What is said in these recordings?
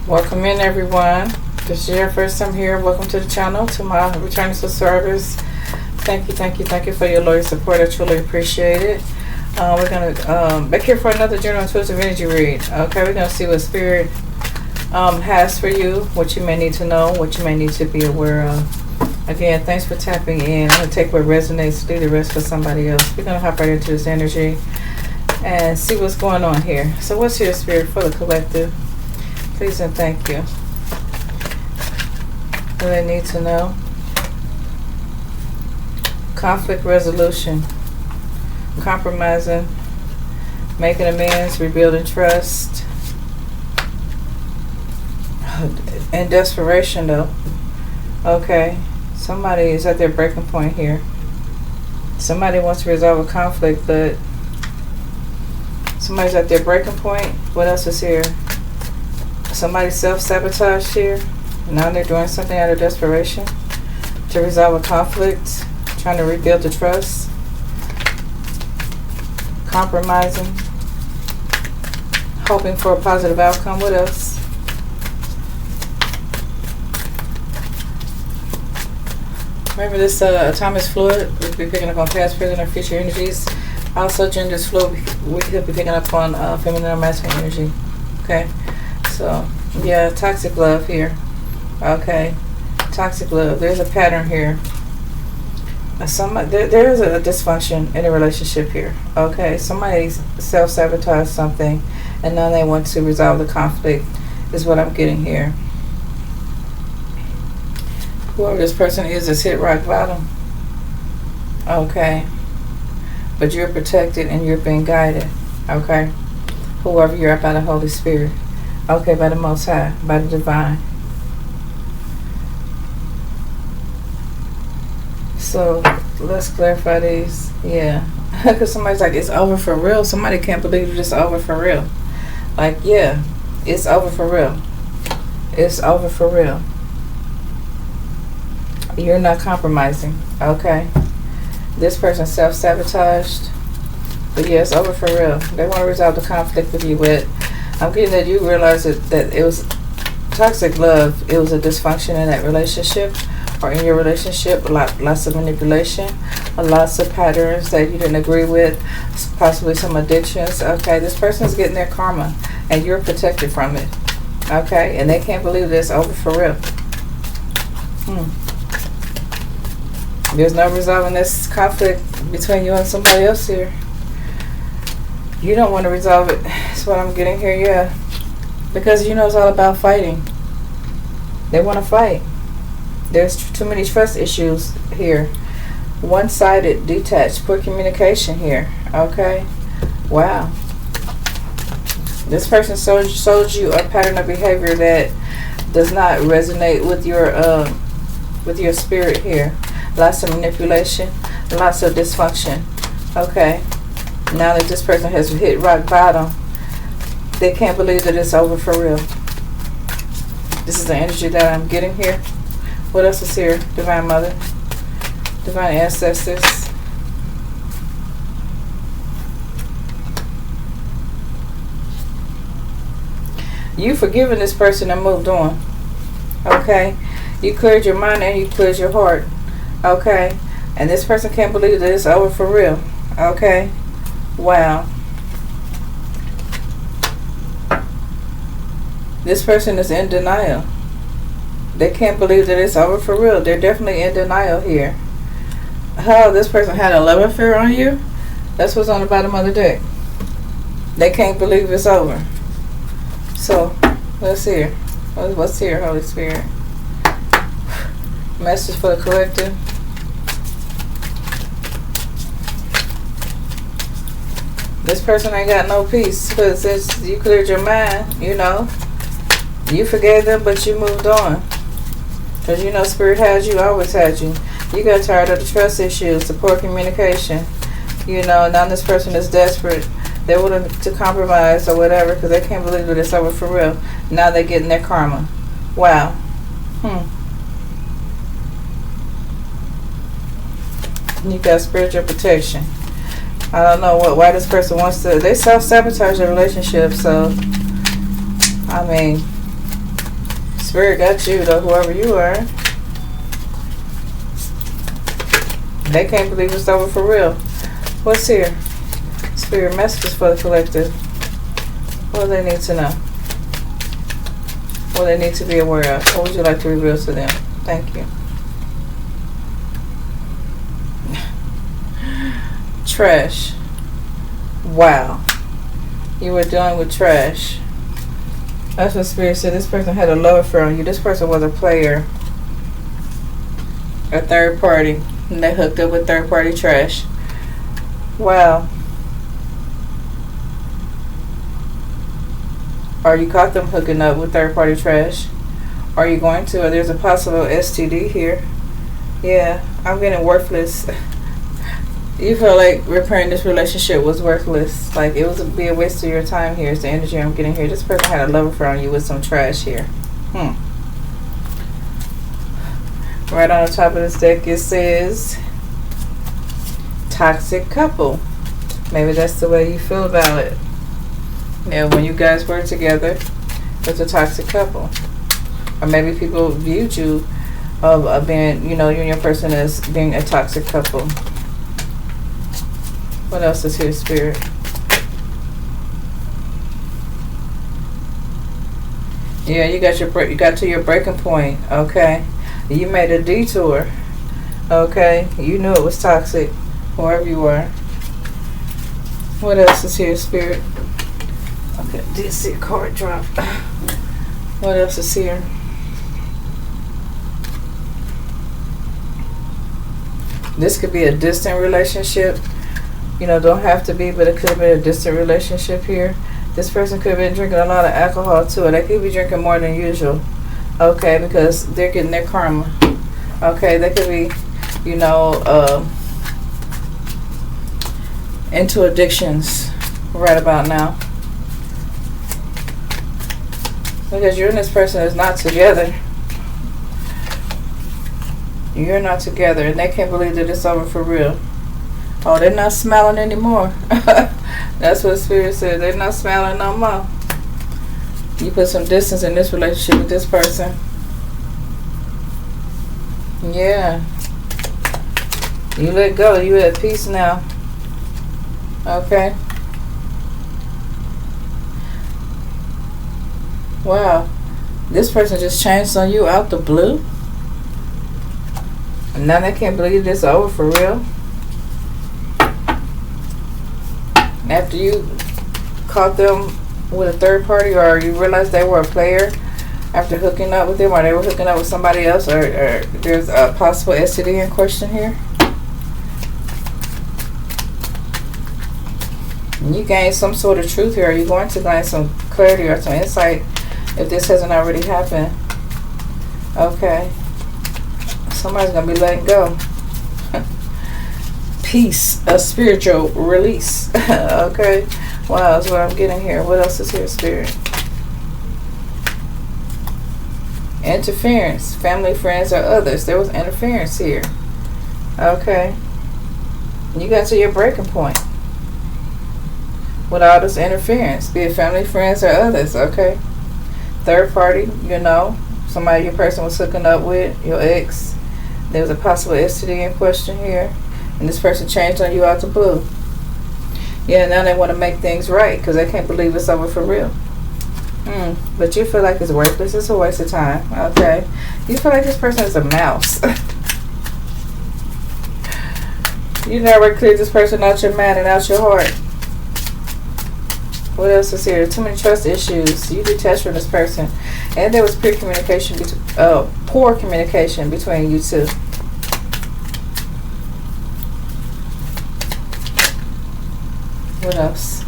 Welcome in, everyone. This is your first time here. Welcome to the channel. To my returning subscribers, thank you for your loyal support. I truly appreciate it. We're gonna back here for another general intuitive energy read. Okay, we're gonna see what spirit has for you, what you may need to know, what you may need to be aware of. Again, thanks for tapping in. I'm gonna take what resonates, leave the rest for somebody else. We're gonna hop right into this energy and see what's going on here. So, what's your spirit for the collective? Please and thank you. What do they need to know? Conflict resolution, compromising, making amends, rebuilding trust, and desperation though. Okay, somebody is at their breaking point here. Somebody wants to resolve a conflict, but somebody's at their breaking point. What else is here? Somebody self-sabotaged here. Now they're doing something out of desperation to resolve a conflict, trying to rebuild the trust, compromising, hoping for a positive outcome. What else? Remember, this time is fluid. We'll be picking up on past, present, or future energies. Also, gender is fluid. We could be picking up on feminine or masculine energy. Okay. So, yeah, toxic love here. Okay, toxic love. There's a pattern here. There is a dysfunction in a relationship here. Okay, somebody self-sabotaged something, and now they want to resolve the conflict, is what I'm getting here. Whoever this person is hit rock bottom. Okay, but you're protected and you're being guided. Okay, whoever you're by the Holy Spirit. Okay, by the Most High, by the Divine. So, let's clarify these. Yeah. Because somebody's like, it's over for real. Somebody can't believe it's over for real. Like, yeah, it's over for real. It's over for real. You're not compromising. Okay. This person self-sabotaged. But yeah, it's over for real. They want to resolve the conflict with you with. I'm getting that you realize that it was toxic love. It was a dysfunction in that relationship or in your relationship. Lots of manipulation, lots of patterns that you didn't agree with, possibly some addictions. Okay, this person's getting their karma and you're protected from it. Okay, and they can't believe this over for real. There's no resolving this conflict between you and somebody else here. You don't want to resolve it. That's what I'm getting here, yeah. Because you know it's all about fighting. They want to fight. There's too many trust issues here. One-sided, detached, poor communication here. Okay? Wow. This person sold you a pattern of behavior that does not resonate with your spirit here. Lots of manipulation, lots of dysfunction. Okay? Now that this person has hit rock bottom, they can't believe that it's over for real. This is the energy that I'm getting here. What else is here? Divine Mother, Divine Ancestors. You forgiven this person and moved on. Okay? You cleared your mind and you cleared your heart. Okay? And this person can't believe that it's over for real. Okay? Wow. This person is in denial. They can't believe that it's over for real. They're definitely in denial here. How this person had a love affair on you? That's what's on the bottom of the deck. They can't believe it's over. So, let's hear. What's here, Holy Spirit? Message for the collective. This person ain't got no peace because since you cleared your mind, you know, you forgave them, but you moved on. Because you know Spirit had you, always had you. You got tired of the trust issues, the poor communication. You know, now this person is desperate. They're willing to compromise or whatever because they can't believe that it's over for real. Now they're getting their karma. Wow. You got spiritual protection. I don't know why this person wants to. They self-sabotage their relationship, so I mean, Spirit got you, though, whoever you are. They can't believe it's over for real. What's here? Spirit messages for the collective. What do they need to know? What do they need to be aware of? What would you like to reveal to them? Thank you. Trash. Wow. You were dealing with trash. That's what Spirit said. This person had a love affair on you. This person was a player. A third party. And they hooked up with third party trash. Wow. Or you caught them hooking up with third party trash. Are you going to? Or there's a possible STD here. Yeah. I'm getting worthless. You feel like repairing this relationship was worthless. Like it would be a waste of your time here. It's the energy I'm getting here. This person had a love affair on you with some trash here. Right on the top of this deck it says toxic couple. Maybe that's the way you feel about it. Yeah, when you guys were together, it's a toxic couple. Or maybe people viewed you of being, you and your person as being a toxic couple. What else is here, Spirit? Yeah, you got to your breaking point. Okay, you made a detour. Okay, you knew it was toxic, whoever you are. What else is here, Spirit? Okay, I did see a card drop. What else is here? This could be a distant relationship. Don't have to be, but it could have been a distant relationship here. This person could have been drinking a lot of alcohol too. They could be drinking more than usual. Okay, because they're getting their karma. Okay, they could be, into addictions right about now. Because you and this person is not together. You're not together, and they can't believe that it's over for real. Oh, they're not smiling anymore. That's what Spirit said. They're not smiling no more. You put some distance in this relationship with this person. Yeah. You let go. You at peace now. Okay. Wow. This person just changed on you out the blue. And now they can't believe this over for real. After you caught them with a third party, or you realized they were a player after hooking up with them, or they were hooking up with somebody else, or there's a possible STD in question here. And you gain some sort of truth here. Are you going to gain some clarity or some insight if this hasn't already happened? Okay. Somebody's going to be letting go. Peace, a spiritual release. Okay. Wow, that's what I'm getting here. What else is here, Spirit? Interference. Family, friends, or others. There was interference here. Okay. You got to your breaking point with all this interference. Be it family, friends, or others. Okay. Third party, somebody your person was hooking up with, your ex. There was a possible STD in question here. And this person changed on you out the blue. Yeah, now they want to make things right because they can't believe it's over for real. But you feel like it's worthless. It's a waste of time. Okay. You feel like this person is a mouse. You never cleared this person out your mind and out your heart. What else is here? Too many trust issues. You detached from this person. And there was poor communication between you two. What else?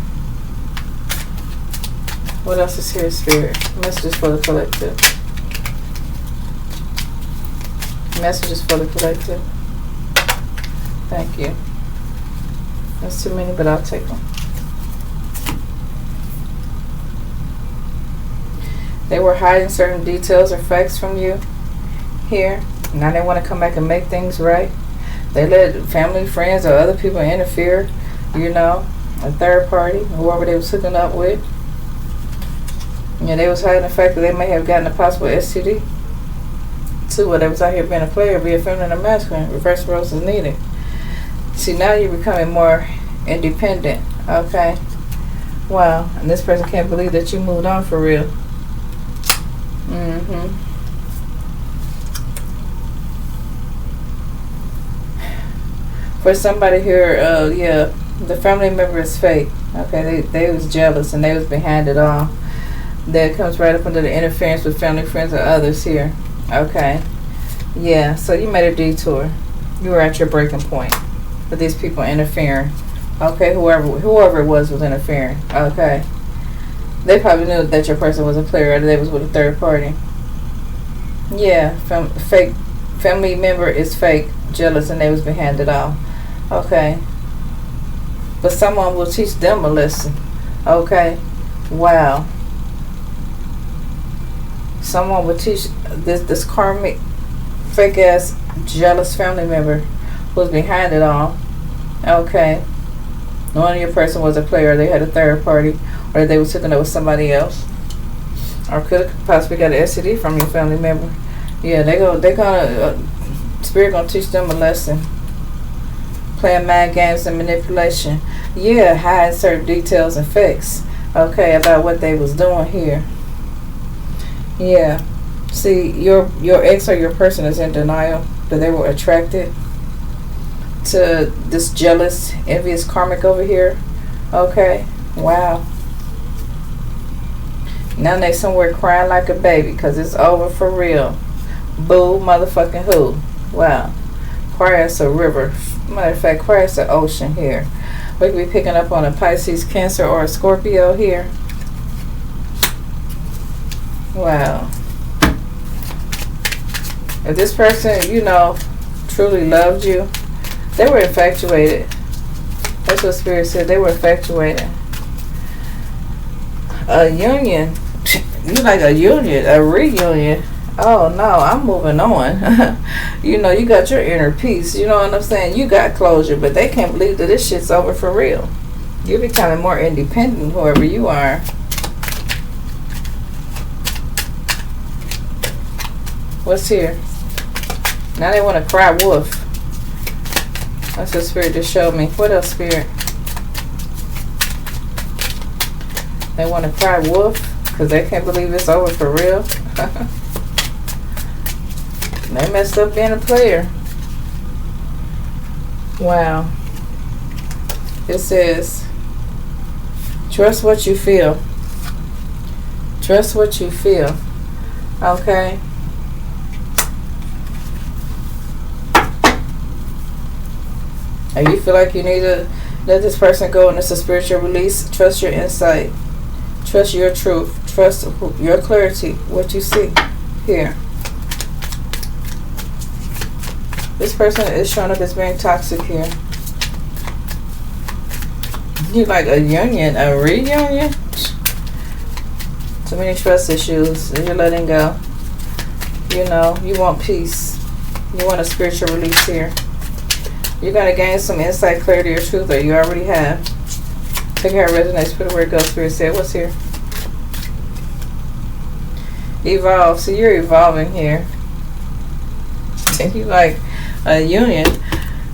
What else is here, Spirit? Messages for the collective. Messages for the collective. Thank you. That's too many, but I'll take them. They were hiding certain details or facts from you here. Now they want to come back and make things right. They let family, friends, or other people interfere, a third party, whoever they was hooking up with. Yeah, they was hiding the fact that they may have gotten a possible STD. Too, where they was out here being a player, be a feminine or masculine. Reverse roles is needed. See, now you're becoming more independent. Okay. Wow. And this person can't believe that you moved on for real. For somebody here, yeah, the family member is fake. Okay, they was jealous and they was behind it all. That comes right up under the interference with family, friends, or others here. Okay. Yeah, so you made a detour. You were at your breaking point. But these people interfering. Okay, whoever it was interfering. Okay. They probably knew that your person was a player or they was with a third party. Yeah, fake family member is fake, jealous, and they was behind it all. Okay. But someone will teach them a lesson. Okay. Wow. Someone will teach this karmic, fake ass, jealous family member who's behind it all. Okay. Knowing your person was a player, they had a third party, or they was hooking up with somebody else, or could have possibly got an STD from your family member. Yeah, they're gonna spirit gonna teach them a lesson. Playing mind games and manipulation. Yeah, hiding certain details and facts. Okay, about what they was doing here. Yeah. See, your ex or your person is in denial that they were attracted to this jealous, envious karmic over here. Okay. Wow. Now they somewhere crying like a baby because it's over for real. Boo motherfucking who. Wow. Cry as a river. Matter of fact, cry as an ocean here. We could be picking up on a Pisces, Cancer, or a Scorpio here. Wow. If this person, you know, truly loved you, they were infatuated. That's what Spirit said. They were infatuated. A union. You like a union, a reunion. Oh no, I'm moving on. You know, you got your inner peace. You know what I'm saying? You got closure, but they can't believe that this shit's over for real. You're becoming more independent, whoever you are. What's here? Now they want to cry wolf. That's what Spirit just showed me. What else, Spirit? They want to cry wolf because they can't believe it's over for real. They messed up being a player. Wow. It says, trust what you feel. Trust what you feel. Okay. And you feel like you need to let this person go and it's a spiritual release. Trust your insight. Trust your truth. Trust your clarity. What you see here. This person is showing up as being toxic here. You like a union, a reunion? Too many trust issues. You're letting go. You know, you want peace. You want a spiritual release here. You're going to gain some insight, clarity, or truth, or you already have. Take care, resonates, put it where it goes. Spirit said, what's here? Evolve. So you're evolving here. And you like a union.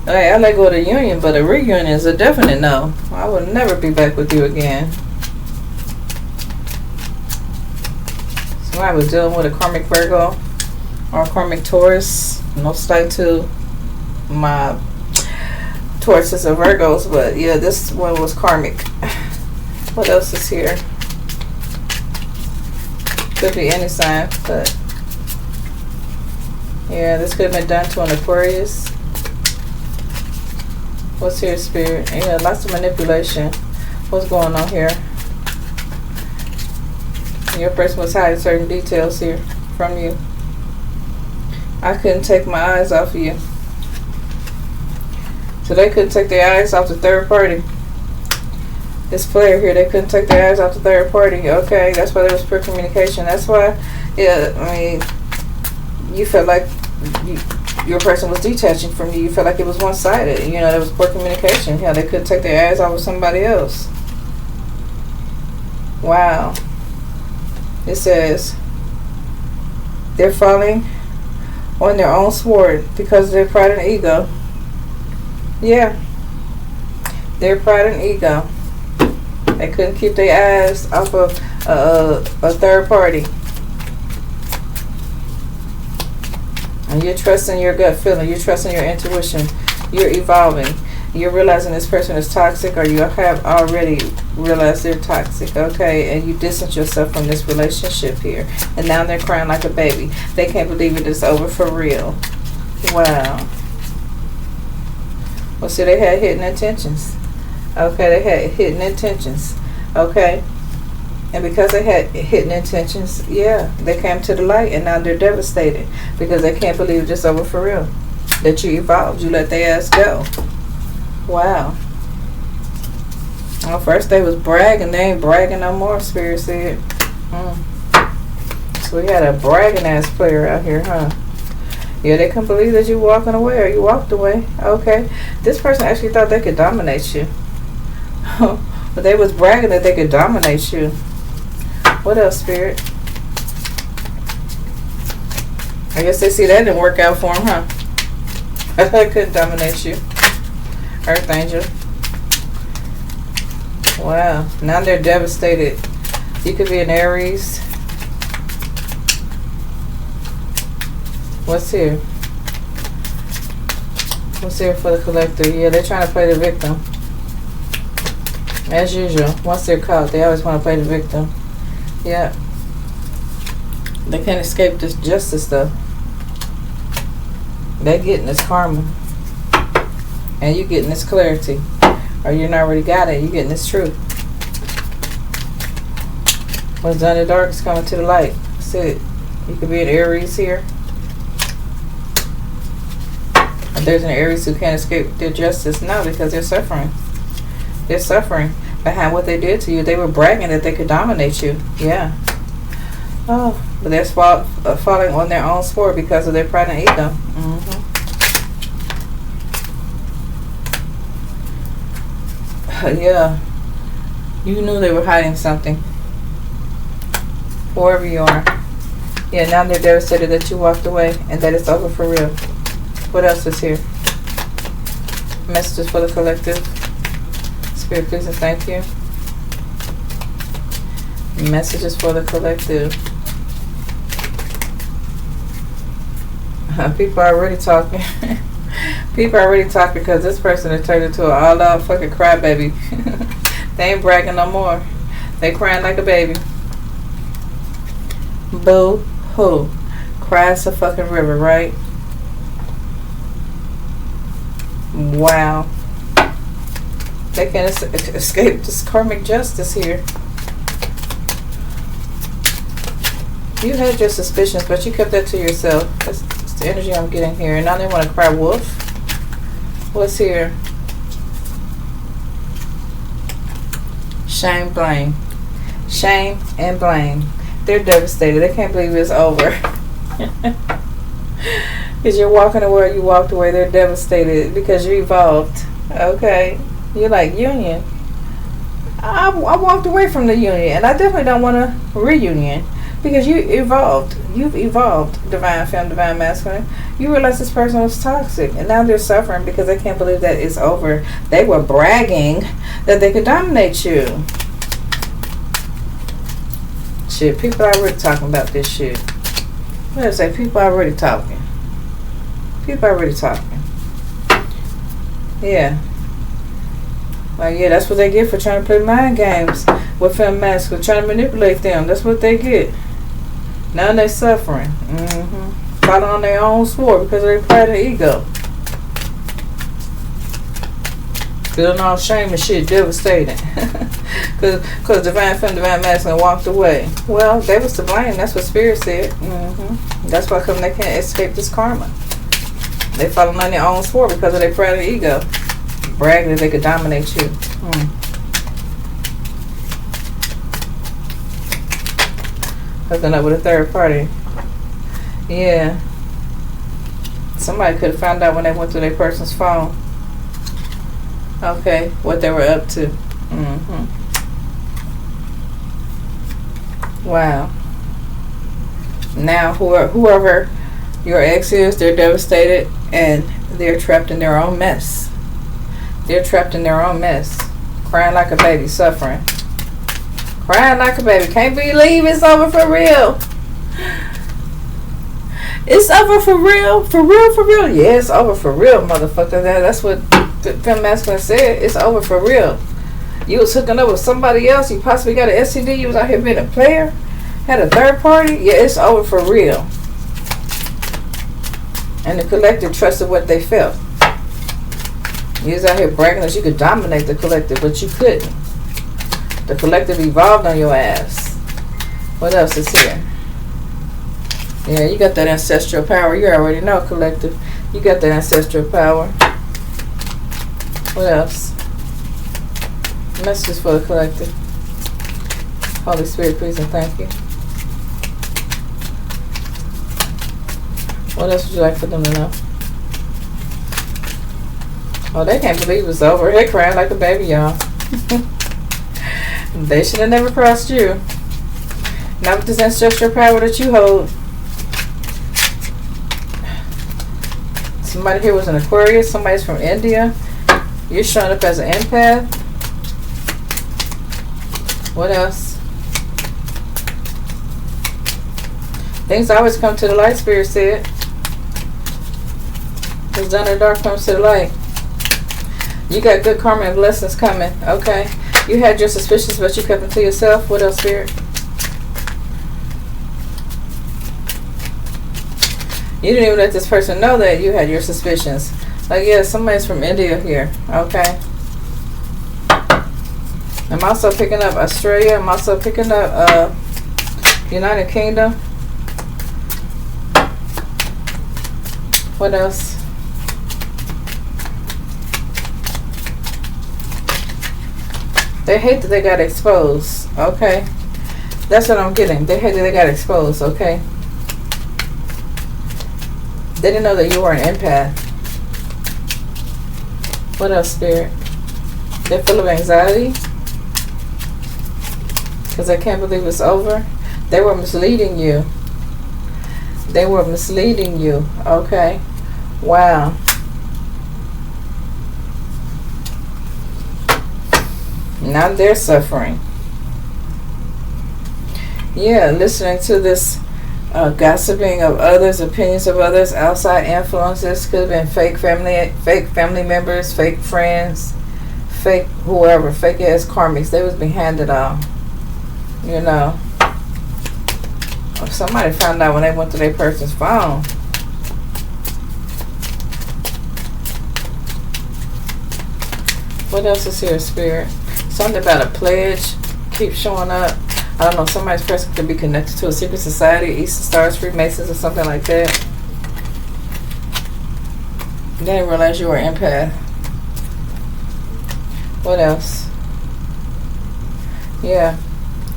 I let go of the union, but a reunion is a definite no. I will never be back with you again. So I was dealing with a karmic Virgo or a karmic Taurus. No slight to my Tauruses and Virgos, but yeah, this one was karmic. What else is here? Could be any sign, but yeah, this could have been done to an Aquarius. What's here, Spirit? Yeah, lots of manipulation. What's going on here? Your person was hiding certain details here from you. I couldn't take my eyes off of you. So they couldn't take their eyes off the third party. This player here, they couldn't take their eyes off the third party. Okay, that's why there was poor communication. That's why, yeah, I mean, you felt like your person was detaching from you. You felt like it was one-sided. You know, there was poor communication. Yeah, they couldn't take their eyes off of somebody else. Wow. It says they're falling on their own sword because of their pride and ego. Yeah, their pride and ego. They couldn't keep their eyes off of a third party. And you're trusting your gut feeling. You're trusting your intuition. You're evolving. You're realizing this person is toxic, or you have already realized they're toxic, okay? And you distance yourself from this relationship here. And now they're crying like a baby. They can't believe it is over for real. Wow. Well, see, they had hidden intentions. Okay, they had hidden intentions. Okay? And because they had hidden intentions, yeah, they came to the light, and now they're devastated because they can't believe it's over for real. That you evolved. You let their ass go. Wow. Well, first they was bragging. They ain't bragging no more, Spirit said. So we had a bragging ass player out here, huh? Yeah, they couldn't believe that you walking away, or you walked away. Okay. This person actually thought they could dominate you. But they was bragging that they could dominate you. What else, Spirit? I guess they see that didn't work out for them, huh? I thought I couldn't dominate you. Earth Angel. Wow. Now they're devastated. You could be an Aries. What's here? What's here for the collector? Yeah, they're trying to play the victim. As usual. Once they're caught, they always want to play the victim. Yeah. They can't escape this justice, though. They're getting this karma. And you getting this clarity. Or you already got it. You getting this truth. What's done in the dark is coming to the light. That's it. You could be an Aries here. And there's an Aries who can't escape their justice now because they're suffering. They're suffering behind what they did to you. They were bragging that they could dominate you. Yeah. Oh, but they're falling on their own sword because of their pride and ego. Yeah, you knew they were hiding something. Whoever you are. Yeah, now they're devastated that you walked away and that it's over for real. What else is here? Messages for the collective. Spirit, please and thank you. Messages for the collective. People are already talking. People are already talking because this person has turned into an all-out fucking crybaby. They ain't bragging no more. They crying like a baby. Boo-hoo. Cries a fucking river, right? Wow. They can't escape this karmic justice here. You had your suspicions, but you kept that to yourself. That's the energy I'm getting here. And now they want to cry wolf. What's here? Shame, blame. Shame and blame. They're devastated. They can't believe it's over. Because you're walking away, you walked away. They're devastated because you evolved. Okay. You're like, union. I walked away from the union. And I definitely don't want a reunion. Because you evolved. You've evolved, Divine Femme, Divine Masculine. You realize this person was toxic. And now they're suffering because they can't believe that it's over. They were bragging that they could dominate you. Shit, people are already talking about this shit. What did I say? People are already talking. People are already talking. Yeah. Like, yeah, that's what they get for trying to play mind games with Femme Masculine. Trying to manipulate them. That's what they get. Now they're suffering. Fighting on their own sword because of their pride and ego. Feeling all shame and shit, devastating. Because Divine Femme, Divine Masculine walked away. Well, they was to blame. That's what Spirit said. That's why come they can't escape this karma. They falling on their own sword because of their pride and ego. Bragging that they could dominate you. Hooking up with a third party. Yeah. Somebody could have found out when they went through their person's phone. Okay, what they were up to. Wow. Now, whoever your ex is, they're devastated and they're trapped in their own mess. They're trapped in their own mess. Crying like a baby, suffering. Crying like a baby. Can't believe it's over for real. It's over for real. For real, for real. Yeah, it's over for real, motherfucker. That's what the Femme Masculine said. It's over for real. You was hooking up with somebody else. You possibly got an STD. You was out here being a player. Had a third party. Yeah, it's over for real. And the collective trusted what they felt. You was out here bragging that you could dominate the collective, but you couldn't. The collective evolved on your ass. What else is here? Yeah, you got that ancestral power. You already know, collective. You got that ancestral power. What else? Messages for the collective. Holy Spirit, please and thank you. What else would you like for them to know? Oh, they can't believe it's over. They're crying like a baby, y'all. They should have never crossed you. Not with this ancestral power that you hold. Somebody here was an Aquarius. Somebody's from India. You're showing up as an empath. What else? Things always come to the light, Spirit said. What's done in the dark comes to the light. You got good karma and blessings coming. Okay. You had your suspicions, but you kept them to yourself. What else, Spirit? You didn't even let this person know that you had your suspicions. Like, yeah, somebody's from India here. Okay. I'm also picking up Australia. I'm also picking up United Kingdom. What else? They hate that they got exposed. Okay. That's what I'm getting. They hate that they got exposed. Okay. They didn't know that you were an empath. What else, Spirit? They're full of anxiety. Because I can't believe it's over. They were misleading you. They were misleading you. Okay. Wow. Now they're suffering. Yeah, listening to this gossiping of others, opinions of others, outside influences. Could have been fake family members, fake friends, fake whoever, fake ass karmics. They was behind it all. You know. Somebody found out when they went to their person's phone. What else is here, Spirit? Something about a pledge keeps showing up. I don't know, somebody's person could be connected to a secret society, Eastern Stars, Freemasons, or something like that. They didn't realize you were an empath. What else? Yeah.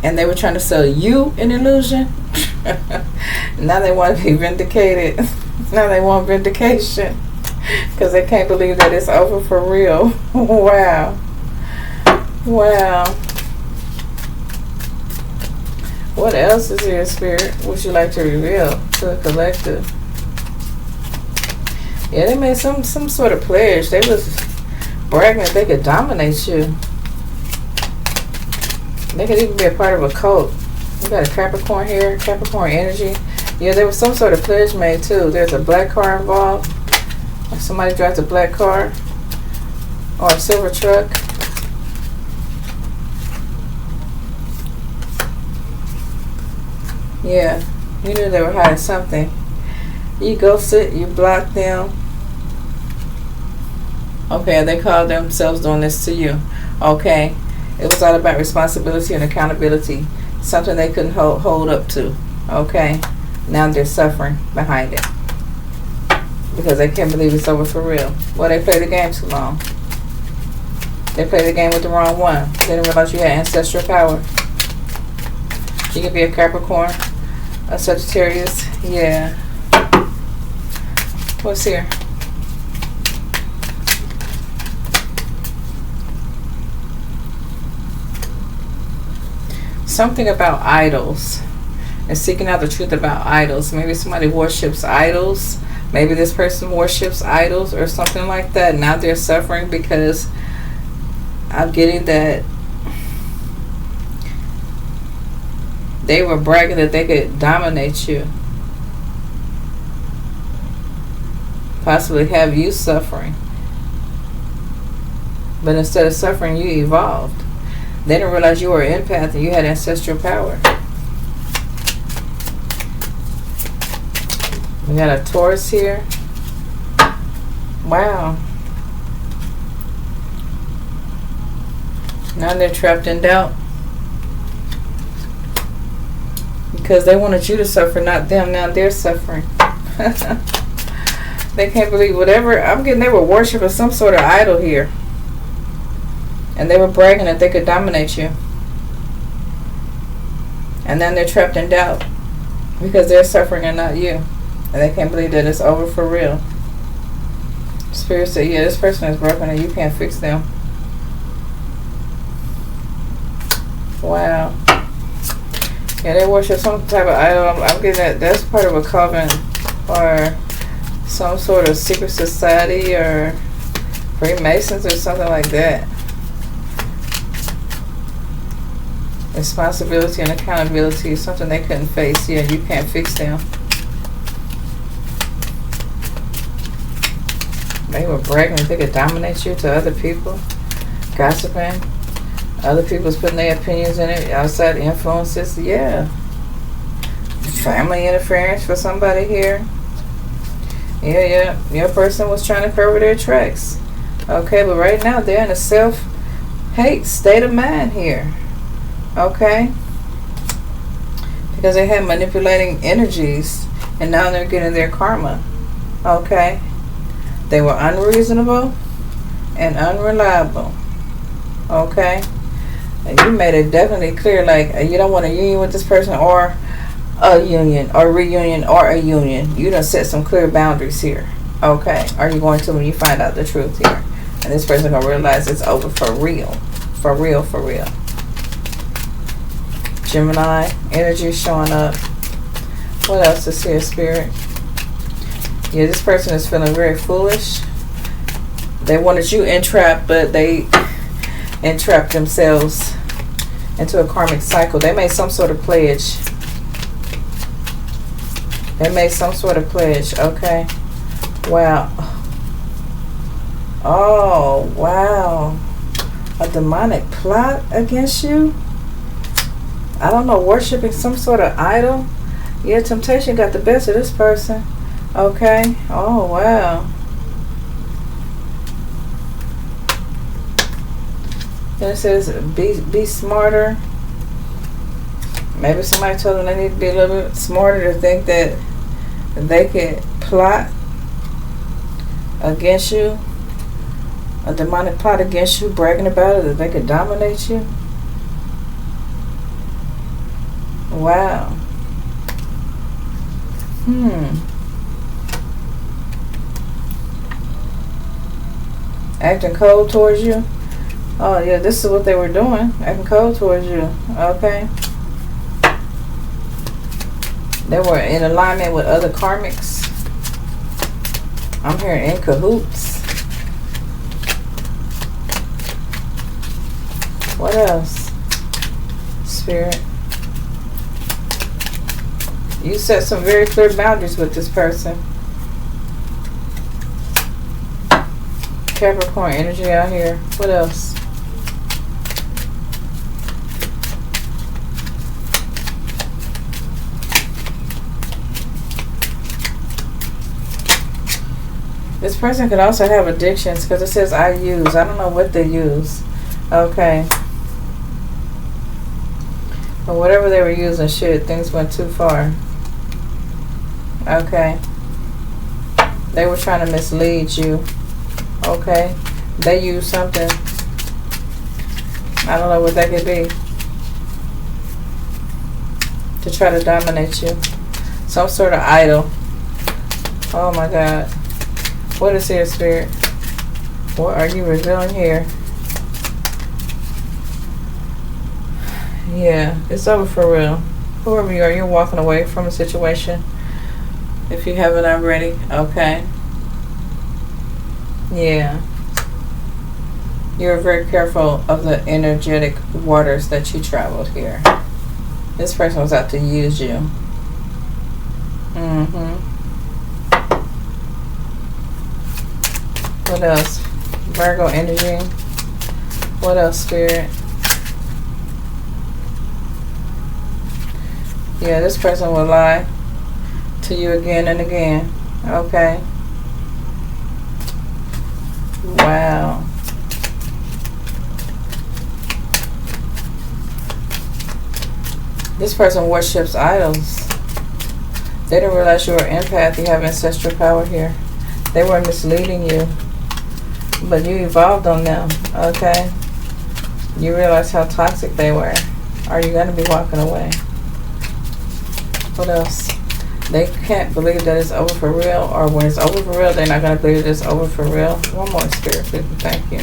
And they were trying to sell you an illusion. Now they want to be vindicated. Now they want vindication. Because they can't believe that it's over for real. Wow. Wow. What else is here, Spirit? Would you like to reveal to the collective? Yeah, they made some sort of pledge. They was bragging that they could dominate you. They could even be a part of a cult. We got a Capricorn here, Capricorn energy. Yeah, there was some sort of pledge made too. There's a black car involved. If somebody drives a black car or a silver truck. Yeah, you knew they were hiding something. You ghosted, you blocked them. Okay, they called themselves doing this to you. Okay, it was all about responsibility and accountability. Something they couldn't hold up to. Okay, now they're suffering behind it. Because they can't believe it's over for real. Well, they played the game too long. They played the game with the wrong one. They didn't realize you had ancestral power. You could be a Capricorn, a Sagittarius. Yeah. What's here? Something about idols. and seeking out the truth about idols. Maybe somebody worships idols. Maybe this person worships idols or something like that. Now they're suffering because I'm getting that they were bragging that they could dominate you. Possibly have you suffering. But instead of suffering, you evolved. They didn't realize you were an empath and you had ancestral power. We got a Taurus here. Wow. Now they're trapped in doubt. Because they wanted you to suffer, not them. Now they're suffering. They can't believe whatever. I'm getting they were worshiping some sort of idol here. And they were bragging that they could dominate you. And then they're trapped in doubt. Because they're suffering and not you. And they can't believe that it's over for real. Spirit said, yeah, this person is broken and you can't fix them. Wow. Yeah, they worship some type of idol. I'm getting that that's part of a coven or some sort of secret society or Freemasons or something like that. Responsibility and accountability is something they couldn't face. Yeah, you can't fix them. They were bragging that they could dominate you to other people. Gossiping. Other people's putting their opinions in it. Outside influences. Yeah. Family interference for somebody here. Yeah. Your person was trying to cover their tracks. Okay, but right now they're in a self-hate state of mind here. Okay? Because they had manipulating energies. And now they're getting their karma. Okay? They were unreasonable and unreliable. Okay? And you made it definitely clear, like, you don't want a union with this person or a union or reunion or a union. You done set some clear boundaries here. Okay? Are you going to when you find out the truth here? And this person going to realize it's over for real. For real, for real. Gemini, energy showing up. What else is here, Spirit? Yeah, this person is feeling very foolish. They wanted you entrapped, but they entrapped themselves into a karmic cycle. They made some sort of pledge. They made some sort of pledge. Okay. Wow. Oh, wow. A demonic plot against you? I don't know, worshiping some sort of idol? Yeah, temptation got the best of this person. Okay. Oh, wow. Then it says, be smarter. Maybe somebody told them they need to be a little bit smarter to think that they could plot against you. A demonic plot against you, bragging about it, that they could dominate you. Wow. Acting cold towards you. Oh yeah, this is what they were doing. Acting cold towards you. Okay. They were in alignment with other karmics. I'm hearing in cahoots. What else? Spirit. You set some very clear boundaries with this person. Capricorn energy out here. What else? This person could also have addictions because it says I use. I don't know what they use. Okay. But whatever they were using, shit, things went too far. Okay. They were trying to mislead you. Okay. They used something. I don't know what that could be. To try to dominate you. Some sort of idol. Oh my God. What is here, Spirit? What are you revealing here? Yeah, it's over for real. Whoever you are, you're walking away from a situation. If you haven't already, okay? Yeah. You're very careful of the energetic waters that you traveled here. This person was out to use you. What else? Virgo energy. What else, Spirit? Yeah, this person will lie to you again and again. Okay. Wow. This person worships idols. They didn't realize you were an empath. You have ancestral power here. They were misleading you, but you evolved on them. Okay. You realize how toxic they were. Are you going to be walking away? What else? They can't believe that it's over for real, or when it's over for real, they're not going to believe that it's over for real. One more, Spirit, please. Thank you.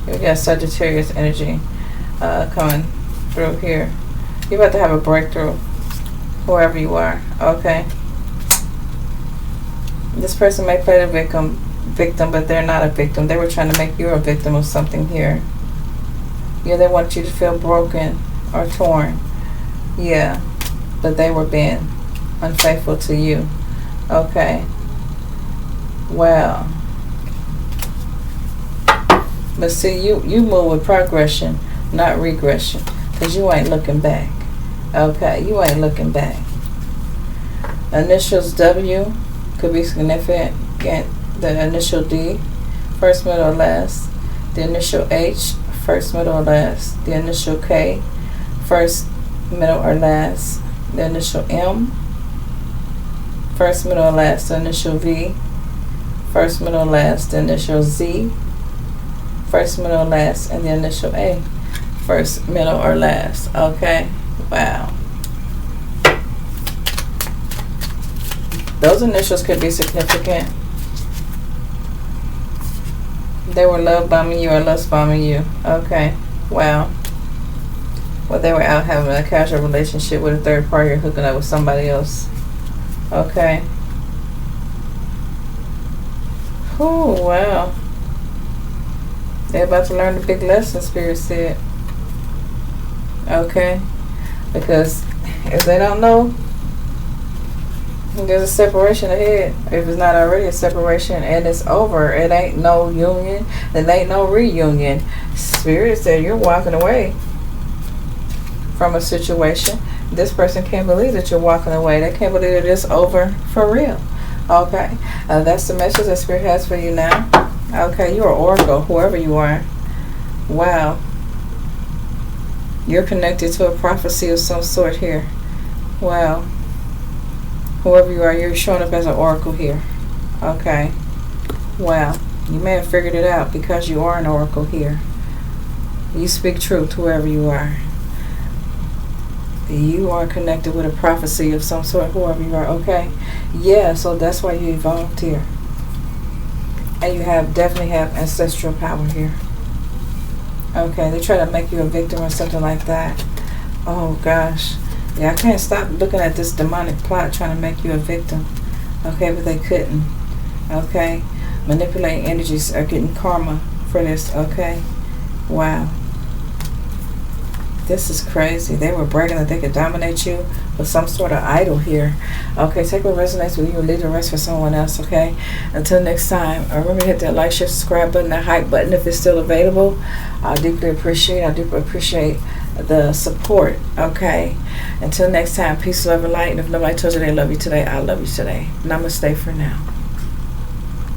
We got Sagittarius energy coming through here. You're about to have a breakthrough, whoever you are. Okay. This person may play the victim, but they're not a victim. They were trying to make you a victim of something here. Yeah, they want you to feel broken or torn. Yeah, but they were being unfaithful to you. Okay. Wow. But see, you move with progression, not regression, because you ain't looking back. Okay, you ain't looking back. Initials W could be significant. The initial D, first, middle, or last. The initial H, first, middle, or last. The initial K, first, middle, or last. The initial M, first, middle, or last. The initial V, first, middle, or last. The initial Z, first, middle, or last. And the initial A, first, middle, or last. Okay. Wow. Those initials could be significant. They were love bombing you or lust bombing you. Okay. Wow. Well, they were out having a casual relationship with a third party or hooking up with somebody else. Okay. Oh, wow. They're about to learn the big lesson, Spirit said. Okay. Because if they don't know, there's a separation ahead. If it's not already a separation and it's over, it ain't no union, it ain't no reunion. Spirit said you're walking away from a situation. This person can't believe that you're walking away. They can't believe that it's over for real. Okay. That's the message that Spirit has for you now. Okay, you're an oracle, whoever you are. Wow. You're connected to a prophecy of some sort here. Wow. Whoever you are, you're showing up as an oracle here. Okay. Wow. You may have figured it out because you are an oracle here. You speak truth, whoever you are. You are connected with a prophecy of some sort, whoever you are. Okay. Yeah, so that's why you evolved here. And you definitely have ancestral power here. Okay, they try to make you a victim or something like that. Oh gosh. Yeah, I can't stop looking at this demonic plot trying to make you a victim. Okay, but they couldn't. Okay. Manipulating energies are getting karma for this. Okay. Wow. This is crazy. They were bragging that they could dominate you with some sort of idol here. Okay, take what resonates with you and leave the rest for someone else, okay? Until next time, remember to hit that like, share, subscribe button, that hype button if it's still available. I deeply appreciate the support, okay? Until next time, peace, love, and light. And if nobody told you they love you today, I love you today. Namaste for now.